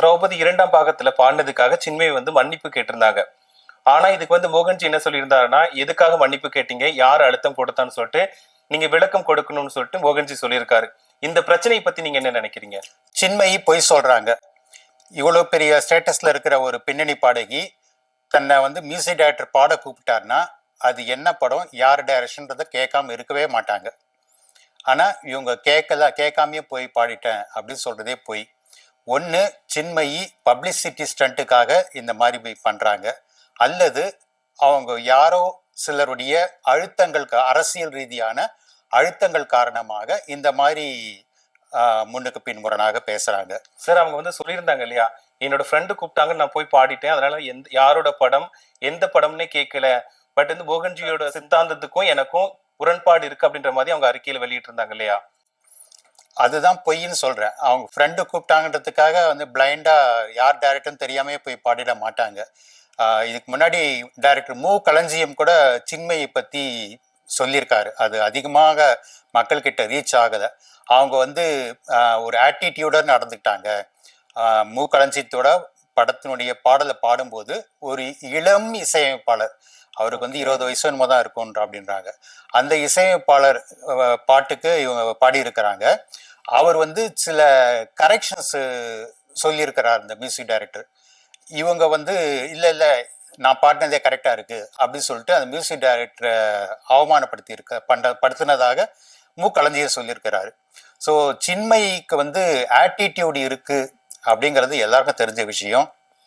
திரௌபதி 2ஆம் பாகத்துல பாடினதுக்காக சின்மயி வந்து மன்னிப்பு கேட்டிருந்தாங்க. ஆனா இதுக்கு வந்து மோகன்ஜி என்ன சொல்லியிருந்தாருன்னா, எதுக்காக மன்னிப்பு கேட்டீங்க, யார் அழுத்தம் கொடுத்தான்னு சொல்லிட்டு நீங்க விளக்கம் கொடுக்கணும்னு சொல்லிட்டு மோகன்ஜி சொல்லியிருக்காரு. இந்த பிரச்சனையை பத்தி நீங்க என்ன நினைக்கிறீங்க? சின்மயி பொய் சொல்றாங்க. இவ்வளவு பெரிய ஸ்டேட்டஸ்ல இருக்கிற ஒரு பின்னணி பாடகி தன்னை வந்து மியூசிக் டைரக்டர் பாட கூப்பிட்டாருன்னா அது என்ன படம், யார் டைரக்ஷன்றதை கேட்காம இருக்கவே மாட்டாங்க. ஆனா இவங்க கேட்காமையே போய் பாடிட்டேன் அப்படின்னு சொல்றதே போய். ஒன்று, சின்மயி பப்ளிசிட்டி ஸ்டண்ட்டுக்காக இந்த மாதிரி போய் பண்றாங்க, அல்லது அவங்க யாரோ சிலருடைய அழுத்தங்கள், அரசியல் ரீதியான அழுத்தங்கள் காரணமாக இந்த மாதிரி முன்னுக்கு பின்முரணாக பேசுறாங்க. சார் அவங்க வந்து சொல்லியிருந்தாங்க இல்லையா, என்னோட ஃப்ரெண்டு கூப்பிட்டாங்க நான் போய் பாடிட்டேன், அதனால யாரோட படம் எந்த படம்னே கேட்கல, பட் வந்து மோகன்ஜியோட சித்தாந்தத்துக்கும் எனக்கும் முரண்பாடு இருக்கு அப்படின்ற மாதிரி அவங்க அறிக்கையில வெளியிட்டு இருந்தாங்க இல்லையா? அதுதான் பொய்ன்னு சொல்றேன். அவங்க ஃப்ரெண்டு கூப்பிட்டாங்கன்றதுக்காக வந்து பிளைண்டா யார் டைரக்டர்னு தெரியாமே போய் பாடிட மாட்டாங்க. இதுக்கு முன்னாடி டைரக்டர் மு களஞ்சியம் கூட சின்மயை பத்தி சொல்லியிருக்காரு. அது அதிகமாக மக்கள்கிட்ட ரீச் ஆகலை. அவங்க வந்து ஒரு ஆட்டிடியூட நடந்துக்கிட்டாங்க. மு களஞ்சியத்தோட படத்தினுடைய பாடலை பாடும்போது ஒரு இளம் இசையமைப்பாளர், அவருக்கு வந்து 20 வயசு என்னமோ தான் இருக்கும்ன்ற அப்படின்றாங்க. அந்த இசையமைப்பாளர் பாட்டுக்கு இவங்க பாடியிருக்கிறாங்க. அவர் வந்து சில கரெக்ஷன்ஸ் சொல்லியிருக்கிறார் இந்த மியூசிக் டைரக்டர். இவங்க வந்து இல்லை நான் பாடினதே கரெக்டாக இருக்கு அப்படின்னு சொல்லிட்டு அந்த மியூசிக் டைரக்டரை அவமானப்படுத்தி படுத்தினதாக மு களஞ்சியம் சொல்லியிருக்கிறாரு. ஸோ சின்மயிக்கு வந்து ஆட்டிடியூட் இருக்கு அப்படிங்கிறது எல்லாருக்கும் தெரிஞ்ச விஷயம்.